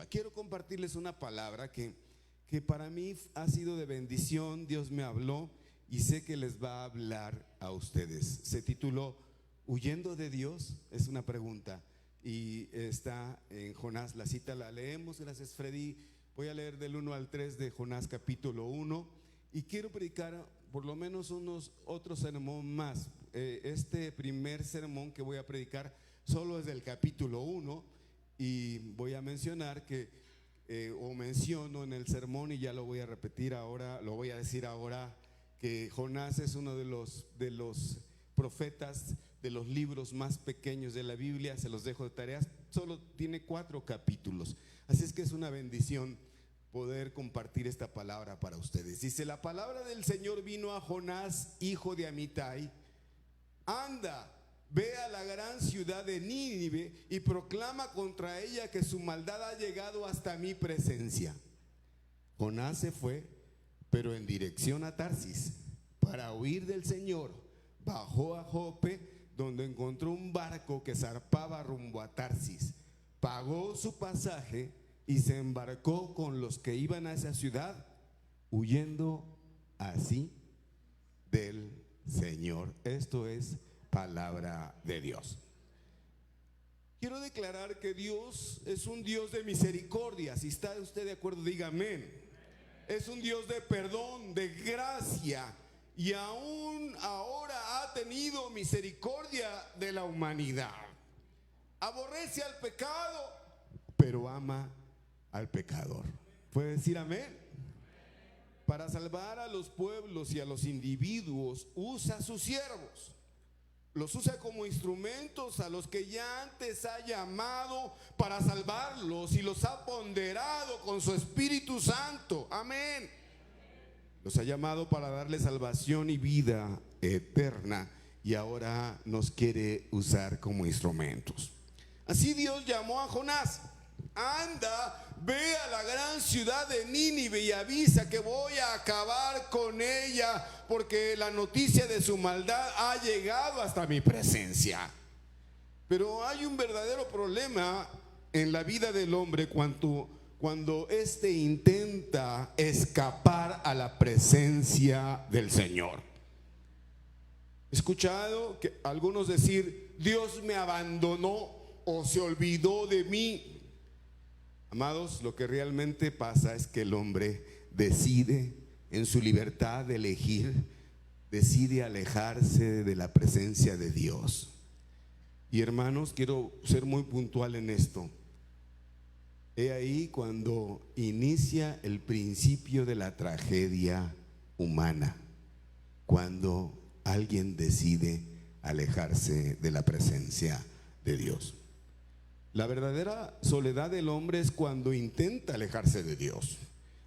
quiero compartirles una palabra que para mí ha sido de bendición. Dios me habló y sé que les va a hablar a ustedes. Se tituló ¿Huyendo de Dios? Es una pregunta y está en Jonás. La cita la leemos, gracias Freddy. Voy a leer del 1 al 3 de Jonás capítulo 1 y quiero predicar por lo menos otro sermón más. Este primer sermón que voy a predicar solo es del capítulo 1 y voy a mencionar o menciono en el sermón, y ya lo voy a repetir ahora, lo voy a decir ahora, que Jonás es uno de los profetas de los libros más pequeños de la Biblia. Se los dejo de tareas, solo tiene 4 capítulos, así es que es una bendición poder compartir esta palabra para ustedes. Dice: la palabra del Señor vino a Jonás, hijo de Amitai: anda, ve a la gran ciudad de Nínive y proclama contra ella que su maldad ha llegado hasta mi presencia. Jonás se fue, pero en dirección a Tarsis, para huir del Señor. Bajó a Jope, donde encontró un barco que zarpaba rumbo a Tarsis. Pagó su pasaje y se embarcó con los que iban a esa ciudad, huyendo así del Señor. Esto es palabra de Dios. Quiero declarar que Dios es un Dios de misericordia. Si está usted de acuerdo, diga amén. Es un Dios de perdón, de gracia, y aún ahora ha tenido misericordia de la humanidad. Aborrece al pecado, pero ama al pecador. ¿Puede decir amén? Para salvar a los pueblos y a los individuos usa a sus siervos. Los usa como instrumentos a los que ya antes ha llamado para salvarlos y los ha ponderado con su Espíritu Santo. Amén. Los ha llamado para darle salvación y vida eterna, y ahora nos quiere usar como instrumentos. Así Dios llamó a Jonás: anda, ve a la gran ciudad de Nínive y avisa que voy a acabar con ella, porque la noticia de su maldad ha llegado hasta mi presencia. Pero hay un verdadero problema en la vida del hombre cuando éste intenta escapar a la presencia del Señor. He escuchado que algunos decir: Dios me abandonó o se olvidó de mí. Amados, lo que realmente pasa es que el hombre decide, en su libertad de elegir, decide alejarse de la presencia de Dios. Y hermanos, quiero ser muy puntual en esto. He ahí cuando inicia el principio de la tragedia humana, cuando alguien decide alejarse de la presencia de Dios. La verdadera soledad del hombre es cuando intenta alejarse de Dios,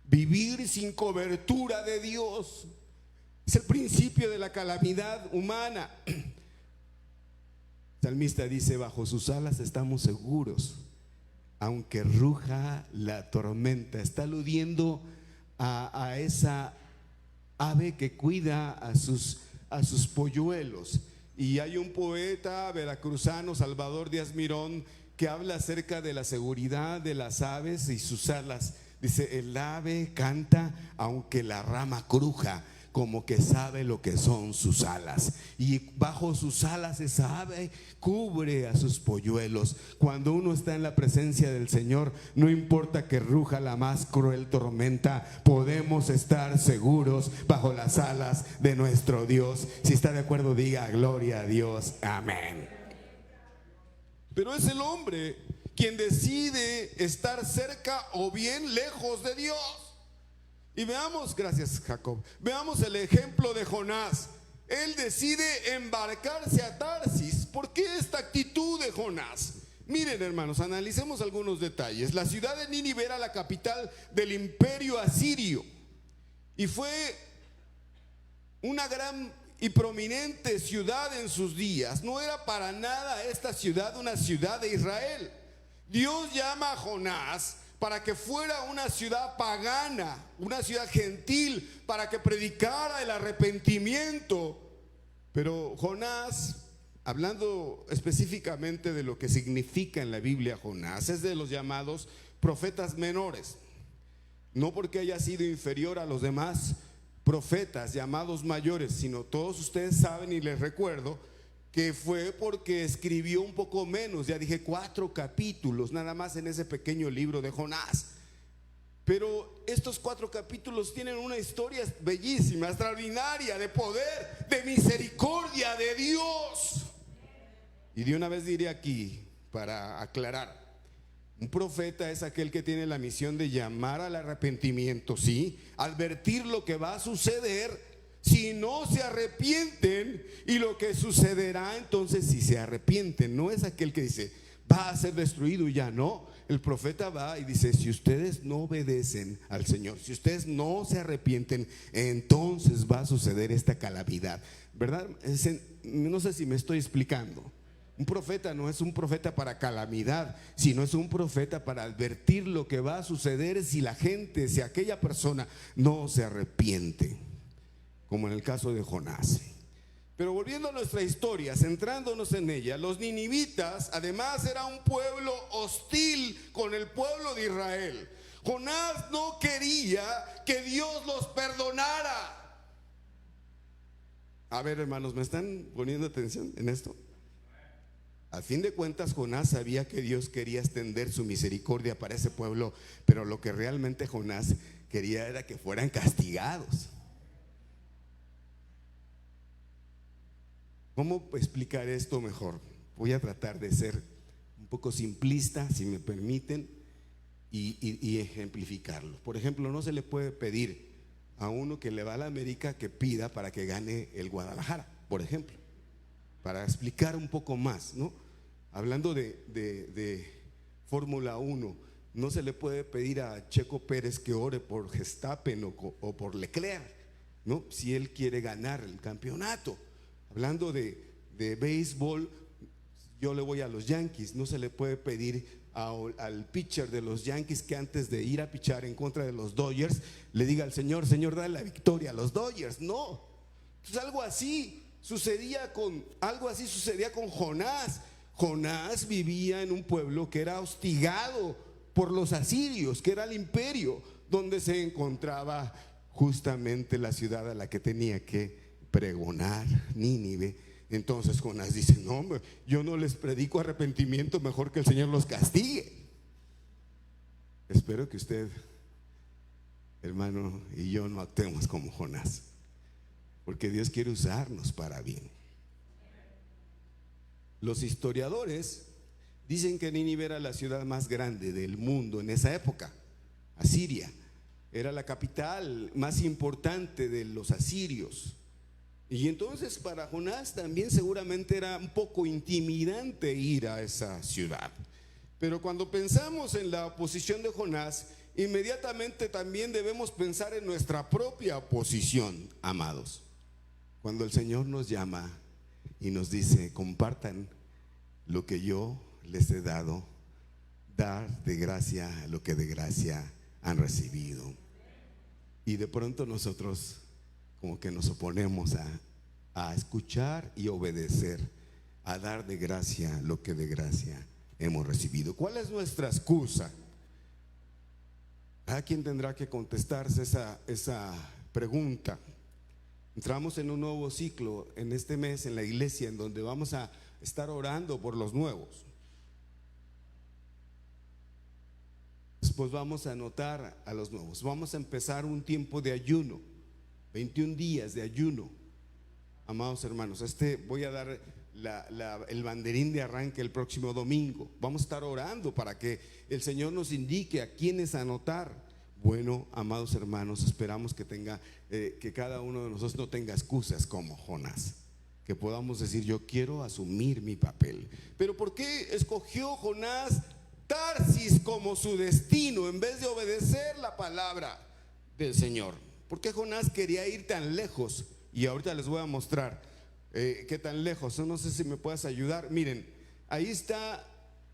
vivir sin cobertura de Dios. Es el principio de la calamidad humana. El salmista dice: bajo sus alas estamos seguros, aunque ruja la tormenta. Está aludiendo a esa ave que cuida a sus polluelos. Y hay un poeta veracruzano, Salvador Díaz Mirón, que habla acerca de la seguridad de las aves y sus alas. Dice: el ave canta aunque la rama cruja, como que sabe lo que son sus alas, y bajo sus alas esa ave cubre a sus polluelos. Cuando uno está en la presencia del Señor, no importa que ruja la más cruel tormenta, podemos estar seguros bajo las alas de nuestro Dios. Si está de acuerdo, diga gloria a Dios, amén. Pero es el hombre quien decide estar cerca o bien lejos de Dios. Y veamos, gracias Jacob, veamos el ejemplo de Jonás. Él decide embarcarse a Tarsis. ¿Por qué esta actitud de Jonás? Miren, hermanos, analicemos algunos detalles. La ciudad de Nínive era la capital del imperio asirio y fue una gran y prominente ciudad en sus días. No era para nada esta ciudad una ciudad de Israel. Dios llama a Jonás para que fuera una ciudad pagana, una ciudad gentil, para que predicara el arrepentimiento. Pero Jonás, hablando específicamente de lo que significa en la Biblia Jonás, es de los llamados profetas menores. No porque haya sido inferior a los demás profetas llamados mayores, sino todos ustedes saben, y les recuerdo, que fue porque escribió un poco menos, ya dije 4 capítulos nada más en ese pequeño libro de Jonás. Pero estos 4 capítulos tienen una historia bellísima, extraordinaria, de poder, de misericordia de Dios. Y de una vez diré aquí, para aclarar, un profeta es aquel que tiene la misión de llamar al arrepentimiento, sí, advertir lo que va a suceder si no se arrepienten, y lo que sucederá entonces si se arrepienten. No es aquel que dice va a ser destruido y ya no. El profeta va y dice: si ustedes no obedecen al Señor, si ustedes no se arrepienten, entonces va a suceder esta calamidad, ¿verdad? No sé si me estoy explicando. Un profeta no es un profeta para calamidad, sino es un profeta para advertir lo que va a suceder si la gente, si aquella persona no se arrepiente, como en el caso de Jonás. Pero volviendo a nuestra historia, centrándonos en ella, los ninivitas además era un pueblo hostil con el pueblo de Israel. Jonás no quería que Dios los perdonara. A ver, hermanos, ¿me están poniendo atención en esto? Al fin de cuentas, Jonás sabía que Dios quería extender su misericordia para ese pueblo, pero lo que realmente Jonás quería era que fueran castigados. ¿Cómo explicar esto mejor? Voy a tratar de ser un poco simplista, si me permiten, y ejemplificarlo. Por ejemplo, no se le puede pedir a uno que le va a la América que pida para que gane el Guadalajara, por ejemplo, para explicar un poco más, ¿no? Hablando de Fórmula 1, no se le puede pedir a Checo Pérez que ore por Verstappen o por Leclerc, ¿no? Si él quiere ganar el campeonato. Hablando de béisbol, yo le voy a los Yankees. No se le puede pedir al pitcher de los Yankees que antes de ir a pichar en contra de los Dodgers le diga al Señor: Señor, dale la victoria a los Dodgers. No. Entonces algo así sucedía con Jonás. Jonás vivía en un pueblo que era hostigado por los asirios, que era el imperio donde se encontraba justamente la ciudad a la que tenía que pregonar, Nínive. Entonces Jonás dice: no, yo no les predico arrepentimiento, mejor que el Señor los castigue. Espero que usted, hermano, y yo no actuemos como Jonás, porque Dios quiere usarnos para bien. Los historiadores dicen que Nínive era la ciudad más grande del mundo en esa época. Asiria era la capital más importante de los asirios. Y entonces para Jonás también seguramente era un poco intimidante ir a esa ciudad. Pero cuando pensamos en la posición de Jonás, inmediatamente también debemos pensar en nuestra propia posición, amados. Cuando el Señor nos llama y nos dice: compartan lo que yo les he dado, dar de gracia lo que de gracia han recibido. Y de pronto nosotros como que nos oponemos a escuchar y obedecer, a dar de gracia lo que de gracia hemos recibido. ¿Cuál es nuestra excusa? ¿A quién tendrá que contestarse esa pregunta? Entramos en un nuevo ciclo en este mes en la iglesia, en donde vamos a estar orando por los nuevos. Después vamos a anotar a los nuevos. Vamos a empezar un tiempo de ayuno, 21 días de ayuno. Amados hermanos, voy a dar el banderín de arranque el próximo domingo. Vamos a estar orando para que el Señor nos indique a quiénes anotar. Bueno, amados hermanos, esperamos que cada uno de nosotros no tenga excusas como Jonás, que podamos decir: yo quiero asumir mi papel. Pero ¿por qué escogió Jonás Tarsis como su destino en vez de obedecer la palabra del Señor? ¿Por qué Jonás quería ir tan lejos? Y ahorita les voy a mostrar qué tan lejos. No sé si me puedas ayudar. Miren, ahí está.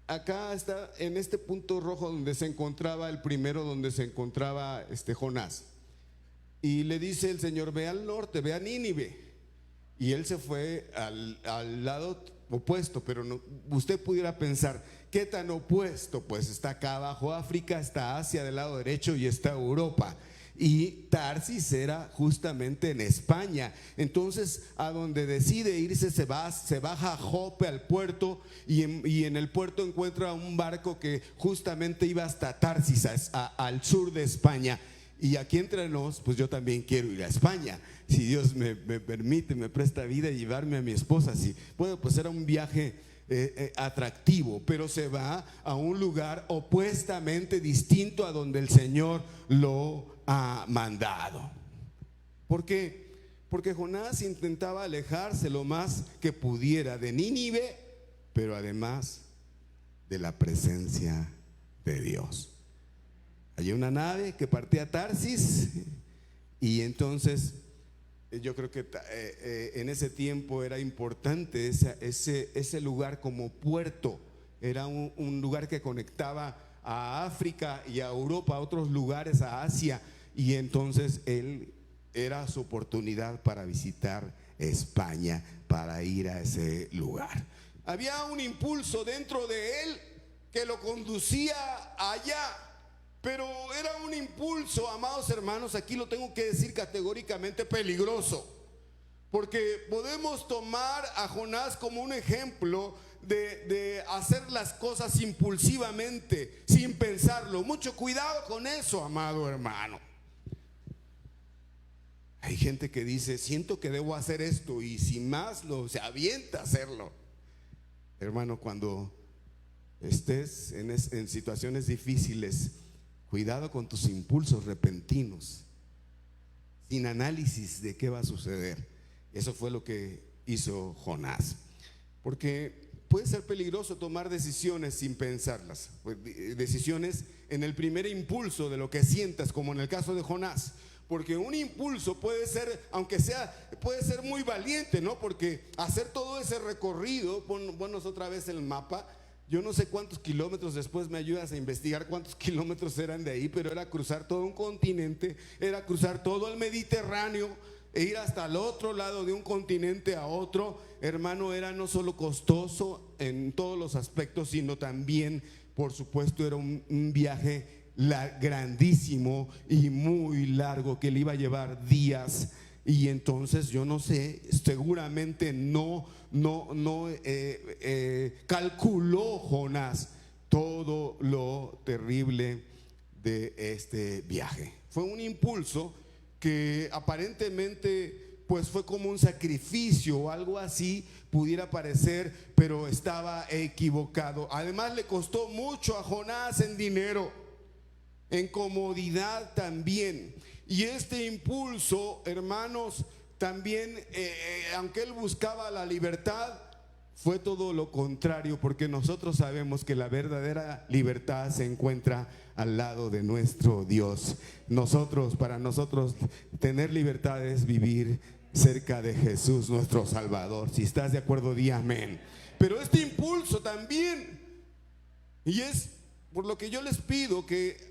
Acá está en este punto rojo donde se encontraba el primero, donde se encontraba Jonás. Y le dice el Señor: ve al norte, ve a Nínive. Y él se fue al lado opuesto. Pero usted pudiera pensar: ¿Qué tan opuesto? Pues está acá abajo África, está Asia del lado derecho y está Europa. Y Tarsis era justamente en España. Entonces, a donde decide irse, se baja a Jope, al puerto, y en el puerto encuentra un barco que justamente iba hasta Tarsis, al sur de España. Y aquí entre nos, pues yo también quiero ir a España. Si Dios me permite, me presta vida y llevarme a mi esposa, si puedo, pues era un viaje atractivo, pero se va a un lugar opuestamente distinto a donde el Señor lo ha mandado. ¿Por qué? Porque Jonás intentaba alejarse lo más que pudiera de Nínive, pero además de la presencia de Dios. Hay una nave que partía a Tarsis, y entonces yo creo que en ese tiempo era importante ese lugar como puerto. Era un lugar que conectaba a África y a Europa, a otros lugares, a Asia. Y entonces él era su oportunidad para visitar España, para ir a ese lugar. Había un impulso dentro de él que lo conducía allá, pero era un impulso, amados hermanos, aquí lo tengo que decir categóricamente, peligroso. Porque podemos tomar a Jonás como un ejemplo de hacer las cosas impulsivamente, sin pensarlo. Mucho cuidado con eso, amado hermano. Hay gente que dice, siento que debo hacer esto, y sin más se avienta a hacerlo. Hermano, cuando estés en situaciones difíciles, cuidado con tus impulsos repentinos, sin análisis de qué va a suceder. Eso fue lo que hizo Jonás. Porque puede ser peligroso tomar decisiones sin pensarlas, decisiones en el primer impulso de lo que sientas, como en el caso de Jonás. Porque un impulso puede ser, puede ser muy valiente, ¿no? Porque hacer todo ese recorrido, ponos otra vez el mapa. Yo no sé cuántos kilómetros, después me ayudas a investigar cuántos kilómetros eran de ahí, pero era cruzar todo un continente, era cruzar todo el Mediterráneo e ir hasta el otro lado de un continente a otro. Hermano, era no solo costoso en todos los aspectos, sino también, por supuesto, era un viaje grandísimo y muy largo que le iba a llevar días. Y entonces yo no sé, seguramente no calculó Jonás todo lo terrible de este viaje. Fue un impulso que aparentemente pues fue como un sacrificio o algo así pudiera parecer, pero estaba equivocado. Además le costó mucho a Jonás en dinero, en comodidad también. Y este impulso, hermanos, también, aunque él buscaba la libertad, fue todo lo contrario, porque nosotros sabemos que la verdadera libertad se encuentra al lado de nuestro Dios. Para nosotros, tener libertad es vivir cerca de Jesús, nuestro Salvador. Si estás de acuerdo, di amén. Pero este impulso también, y es por lo que yo les pido que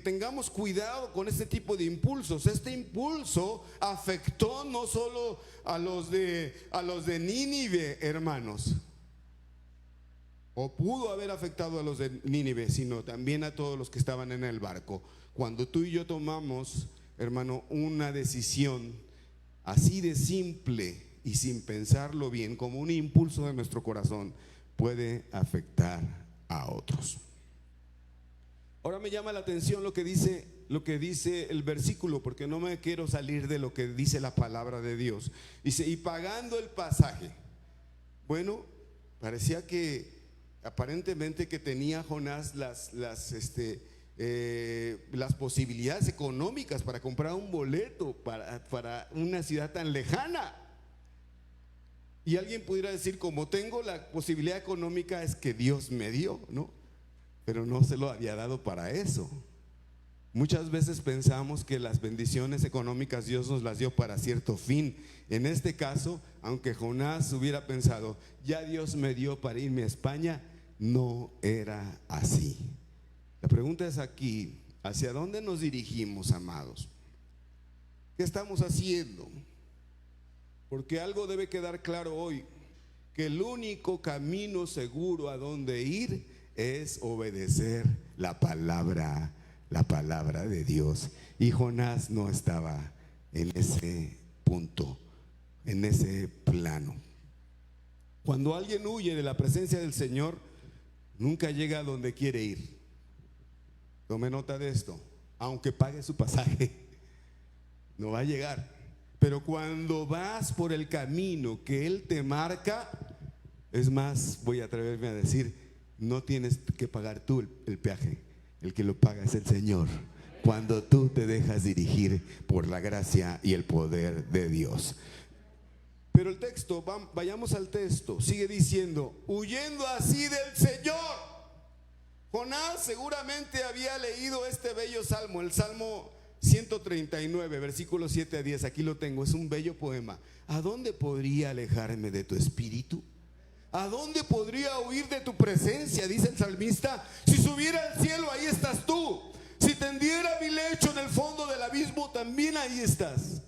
tengamos cuidado con este tipo de impulsos. Este impulso afectó no solo a los de Nínive, hermanos, o pudo haber afectado a los de Nínive, sino también a todos los que estaban en el barco. Cuando tú y yo tomamos, hermano, una decisión así de simple y sin pensarlo bien, como un impulso de nuestro corazón, puede afectar a otros. Ahora me llama la atención lo que dice el versículo, porque no me quiero salir de lo que dice la palabra de Dios. Dice, y pagando el pasaje. Bueno, parecía que aparentemente que tenía Jonás las posibilidades económicas para comprar un boleto para una ciudad tan lejana. Y alguien pudiera decir, como tengo la posibilidad económica, es que Dios me dio, ¿no? Pero no se lo había dado para eso. Muchas veces pensamos que las bendiciones económicas Dios nos las dio para cierto fin. En este caso, aunque Jonás hubiera pensado, ya Dios me dio para irme a España, no era así. La pregunta es aquí, ¿hacia dónde nos dirigimos, amados? ¿Qué estamos haciendo? Porque algo debe quedar claro hoy, que el único camino seguro a donde ir es obedecer la palabra de Dios. Y Jonás no estaba en ese punto, en ese plano. Cuando alguien huye de la presencia del Señor, nunca llega a donde quiere ir. Tome nota de esto. Aunque pague su pasaje, no va a llegar. Pero cuando vas por el camino que Él te marca, es más, voy a atreverme a decir, no tienes que pagar tú el peaje. El que lo paga es el Señor, cuando tú te dejas dirigir por la gracia y el poder de Dios. Pero el texto, vayamos al texto, sigue diciendo, huyendo así del Señor. Jonás seguramente había leído este bello salmo, el Salmo 139, versículos 7 a 10. Aquí lo tengo, es un bello poema. ¿A dónde podría alejarme de tu espíritu? ¿A dónde podría huir de tu presencia? Dice el salmista. Si subiera al cielo, ahí estás tú. Si tendiera mi lecho en el fondo del abismo, también ahí estás.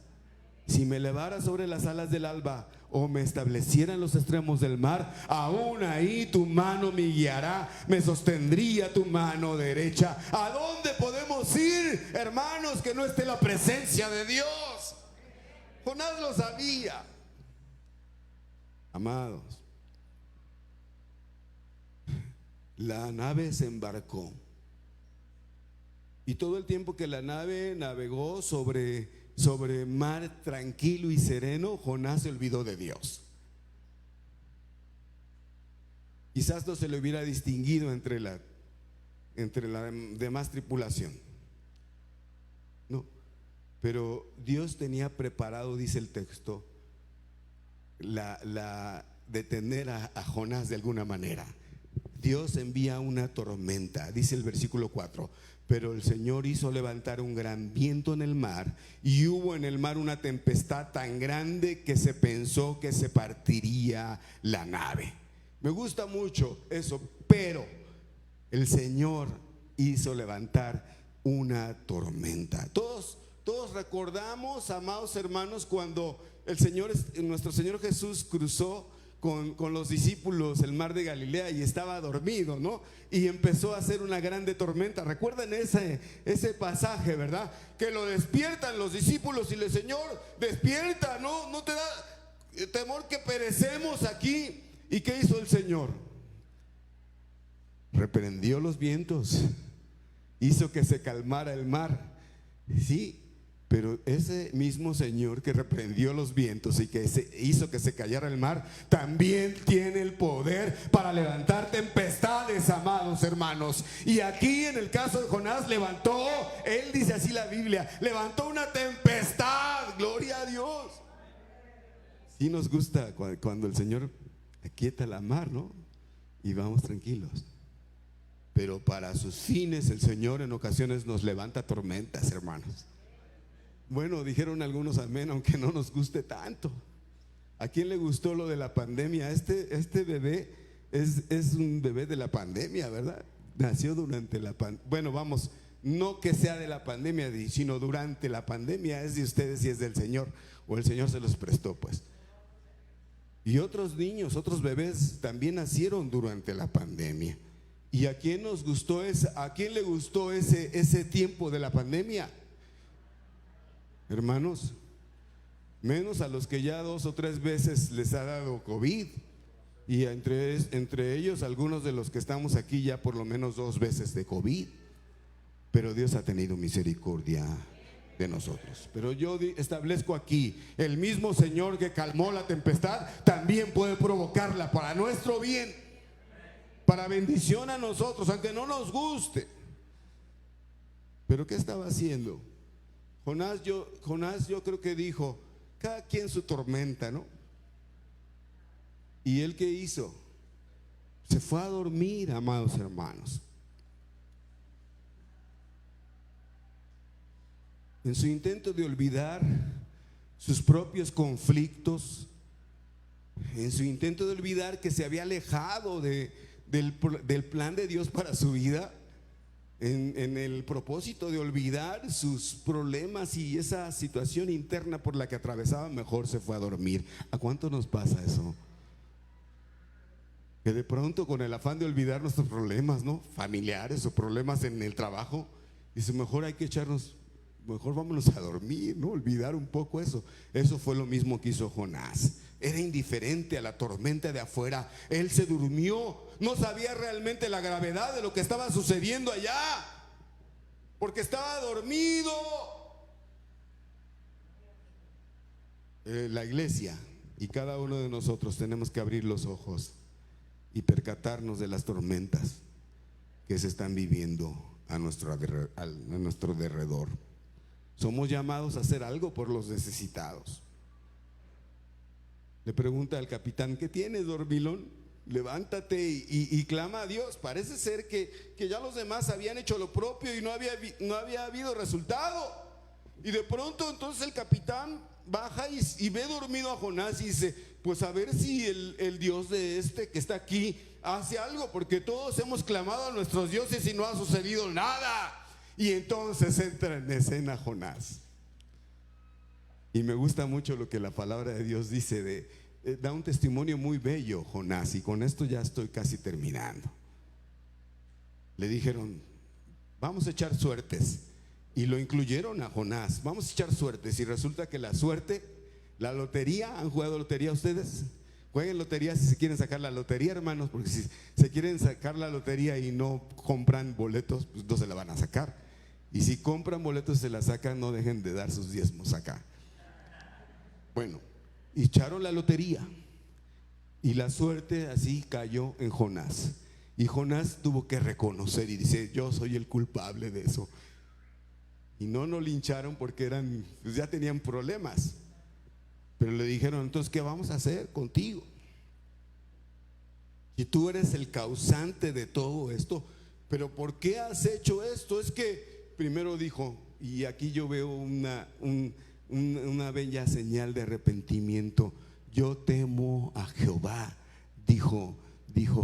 Si me elevara sobre las alas del alba, o me estableciera en los extremos del mar, aún ahí tu mano me guiará, me sostendría tu mano derecha. ¿A dónde podemos ir, hermanos, que no esté la presencia de Dios? Jonás lo sabía. Amados, la nave se embarcó, y todo el tiempo que la nave navegó sobre mar tranquilo y sereno, Jonás se olvidó de Dios. Quizás no se le hubiera distinguido entre la demás tripulación, no, pero Dios tenía preparado, dice el texto, detener a Jonás de alguna manera. Dios envía una tormenta, dice el versículo 4. Pero el Señor hizo levantar un gran viento en el mar, y hubo en el mar una tempestad tan grande que se pensó que se partiría la nave. Me gusta mucho eso, pero el Señor hizo levantar una tormenta. Todos recordamos, amados hermanos, cuando nuestro Señor Jesús cruzó con los discípulos el mar de Galilea y estaba dormido, ¿no? Y empezó a hacer una grande tormenta. Recuerden ese pasaje, ¿verdad? Que lo despiertan los discípulos y le dicen: Señor, despierta, no te da temor que perecemos aquí. ¿Y qué hizo el Señor? Reprendió los vientos, hizo que se calmara el mar. Sí, pero ese mismo Señor que reprendió los vientos y que hizo que se callara el mar, también tiene el poder para levantar tempestades, amados hermanos. Y aquí en el caso de Jonás levantó, él dice así la Biblia, levantó una tempestad. Gloria a Dios. Sí nos gusta cuando el Señor aquieta la mar, ¿no? Y vamos tranquilos. Pero para sus fines el Señor en ocasiones nos levanta tormentas, hermanos. Bueno, dijeron algunos amén, aunque no nos guste tanto. ¿A quién le gustó lo de la pandemia? Este bebé es un bebé de la pandemia, ¿verdad? Nació durante la pandemia. Bueno, vamos, no que sea de la pandemia, sino durante la pandemia. Es de ustedes y es del Señor, o el Señor se los prestó, pues. Y otros niños, otros bebés también nacieron durante la pandemia. ¿Y a quién nos gustó a quién le gustó ese tiempo de la pandemia? Hermanos, menos a los que ya 2 o 3 veces les ha dado COVID, y entre ellos algunos de los que estamos aquí ya por lo menos 2 veces de COVID. Pero Dios ha tenido misericordia de nosotros. Pero yo establezco aquí, el mismo Señor que calmó la tempestad también puede provocarla para nuestro bien, para bendición a nosotros, aunque no nos guste. Pero ¿qué estaba haciendo? Jonás yo creo que dijo: cada quien su tormenta, ¿no? ¿Y él qué hizo? Se fue a dormir, amados hermanos. En su intento de olvidar sus propios conflictos, en su intento de olvidar que se había alejado del plan de Dios para su vida, en el propósito de olvidar sus problemas y esa situación interna por la que atravesaba, mejor se fue a dormir. ¿A cuánto nos pasa eso? Que de pronto, con el afán de olvidar nuestros problemas, ¿no?, familiares o problemas en el trabajo, dice, mejor hay que echarnos, mejor vámonos a dormir, ¿no?, olvidar un poco eso. Eso fue lo mismo que hizo Jonás. Era indiferente a la tormenta de afuera. Él se durmió, no sabía realmente la gravedad de lo que estaba sucediendo allá, porque estaba dormido. La iglesia y cada uno de nosotros tenemos que abrir los ojos y percatarnos de las tormentas que se están viviendo a nuestro derredor. Somos llamados a hacer algo por los necesitados. Le pregunta al capitán, ¿qué tienes, dormilón? Levántate y clama a Dios. Parece ser que ya los demás habían hecho lo propio y no había habido resultado. Y de pronto entonces el capitán baja y ve dormido a Jonás y dice, pues a ver si el Dios de este que está aquí hace algo, porque todos hemos clamado a nuestros dioses y no ha sucedido nada. Y entonces entra en escena Jonás. Y me gusta mucho lo que la palabra de Dios dice, da un testimonio muy bello Jonás, y con esto ya estoy casi terminando. Le dijeron, vamos a echar suertes, y lo incluyeron a Jonás. Vamos a echar suertes, y resulta que la suerte, la lotería, ¿han jugado lotería ustedes? Jueguen lotería si se quieren sacar la lotería, hermanos, porque si se quieren sacar la lotería y no compran boletos, pues no se la van a sacar. Y si compran boletos y se la sacan, no dejen de dar sus diezmos acá. Bueno, echaron la lotería y la suerte así cayó en Jonás. Y Jonás tuvo que reconocer y dice, yo soy el culpable de eso. Y no lo lincharon porque pues ya tenían problemas. Pero le dijeron, entonces, ¿qué vamos a hacer contigo? Y tú eres el causante de todo esto. Pero ¿por qué has hecho esto? Es que primero dijo, y aquí yo veo una bella señal de arrepentimiento. Yo temo a Jehová, dijo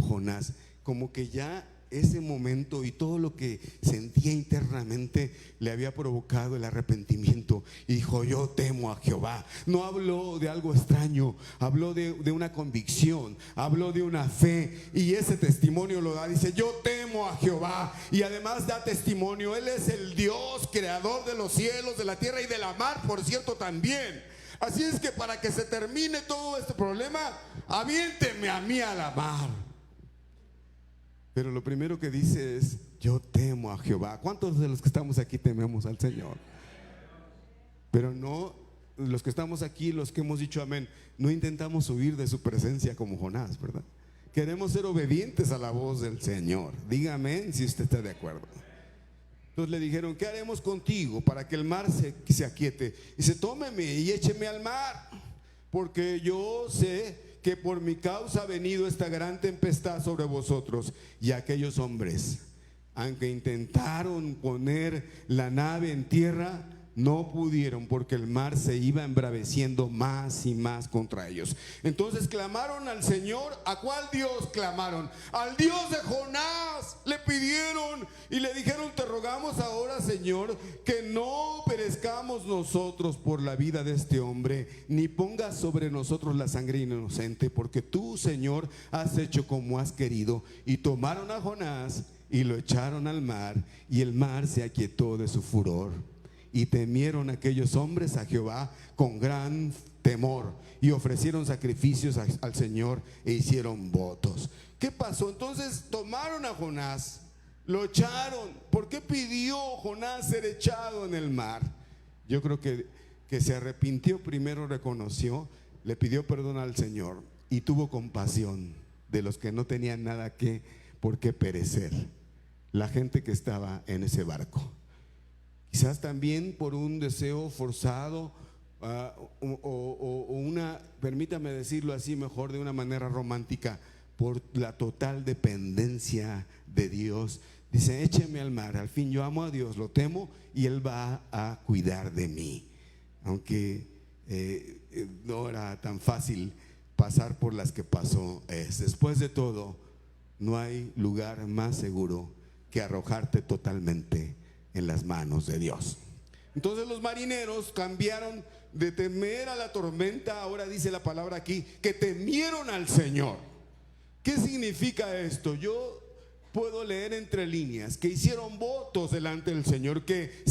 Jonás. Como que ya ese momento y todo lo que sentía internamente le había provocado el arrepentimiento, y dijo, yo temo a Jehová. No habló de algo extraño, habló de una convicción, habló de una fe, y ese testimonio lo da. Dice, yo temo a Jehová, y además da testimonio, Él es el Dios creador de los cielos, de la tierra y de la mar, por cierto, también. Así es que para que se termine todo este problema, aviénteme a mí a la mar. Pero lo primero que dice es, yo temo a Jehová. ¿Cuántos de los que estamos aquí tememos al Señor? Pero no, los que estamos aquí, los que hemos dicho amén, no intentamos huir de su presencia como Jonás, ¿verdad? Queremos ser obedientes a la voz del Señor. Diga amén si usted está de acuerdo. Entonces le dijeron, ¿qué haremos contigo para que el mar se aquiete? Dice, tómeme y écheme al mar, porque yo sé que por mi causa ha venido esta gran tempestad sobre vosotros. Y aquellos hombres, aunque intentaron poner la nave en tierra, no pudieron, porque el mar se iba embraveciendo más y más contra ellos. Entonces clamaron al Señor. ¿A cuál Dios clamaron? Al Dios de Jonás. Le pidieron y le dijeron, te rogamos ahora, Señor, que no perezcamos nosotros por la vida de este hombre, ni pongas sobre nosotros la sangre inocente, porque tú, Señor, has hecho como has querido. Y tomaron a Jonás y lo echaron al mar, y el mar se aquietó de su furor. Y temieron aquellos hombres a Jehová con gran temor, y ofrecieron sacrificios al Señor e hicieron votos. ¿Qué pasó? Entonces tomaron a Jonás, lo echaron. ¿Por qué pidió Jonás ser echado en el mar? Yo creo que se arrepintió primero, reconoció, le pidió perdón al Señor y tuvo compasión de los que no tenían nada por qué perecer, la gente que estaba en ese barco. Quizás también por un deseo forzado, permítame decirlo así mejor, de una manera romántica, por la total dependencia de Dios. Dice, écheme al mar, al fin yo amo a Dios, lo temo y Él va a cuidar de mí. Aunque no era tan fácil pasar por las que pasó. Después de todo, no hay lugar más seguro que arrojarte totalmente en las manos de Dios. Entonces los marineros cambiaron de temer a la tormenta. Ahora dice la palabra aquí que temieron al Señor. ¿Qué significa esto? Yo puedo leer entre líneas que hicieron votos delante del Señor, que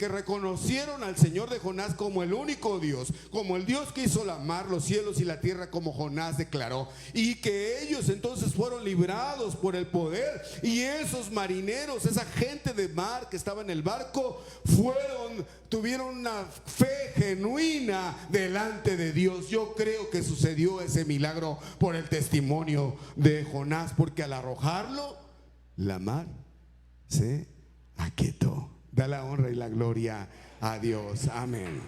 reconocieron al Señor de Jonás como el único Dios, como el Dios que hizo la mar, los cielos y la tierra, como Jonás declaró, y que ellos entonces fueron librados por el poder, y esos marineros, esa gente de mar que estaba en el barco, tuvieron una fe genuina delante de Dios. Yo creo que sucedió ese milagro por el testimonio de Jonás, porque al arrojarlo, la mar se aquietó. Da la honra y la gloria a Dios. Amén.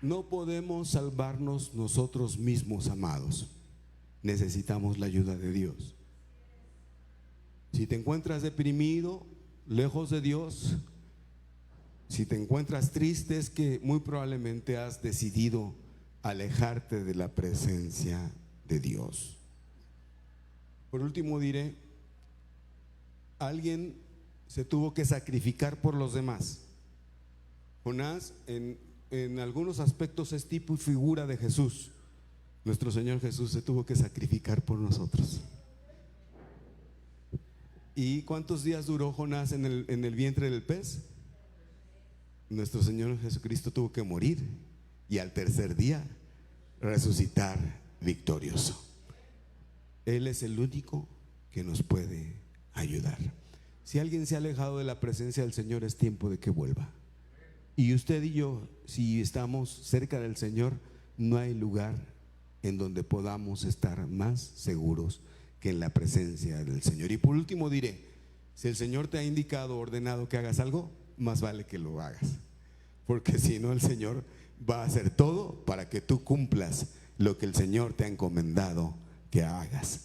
No podemos salvarnos nosotros mismos, amados. Necesitamos la ayuda de Dios. Si te encuentras deprimido, lejos de Dios, si te encuentras triste, es que muy probablemente has decidido alejarte de la presencia de Dios. Por último diré, alguien se tuvo que sacrificar por los demás. Jonás en algunos aspectos es tipo y figura de Jesús. Nuestro Señor Jesús se tuvo que sacrificar por nosotros. ¿Y cuántos días duró Jonás en el vientre del pez? Nuestro Señor Jesucristo tuvo que morir y al tercer día resucitar victorioso. Él es el único que nos puede ayudar. Si alguien se ha alejado de la presencia del Señor, es tiempo de que vuelva. Y usted y yo, si estamos cerca del Señor, no hay lugar en donde podamos estar más seguros que en la presencia del Señor. Y por último diré, si el Señor te ha indicado, ordenado que hagas algo, más vale que lo hagas, porque si no, el Señor va a hacer todo para que tú cumplas lo que el Señor te ha encomendado que hagas.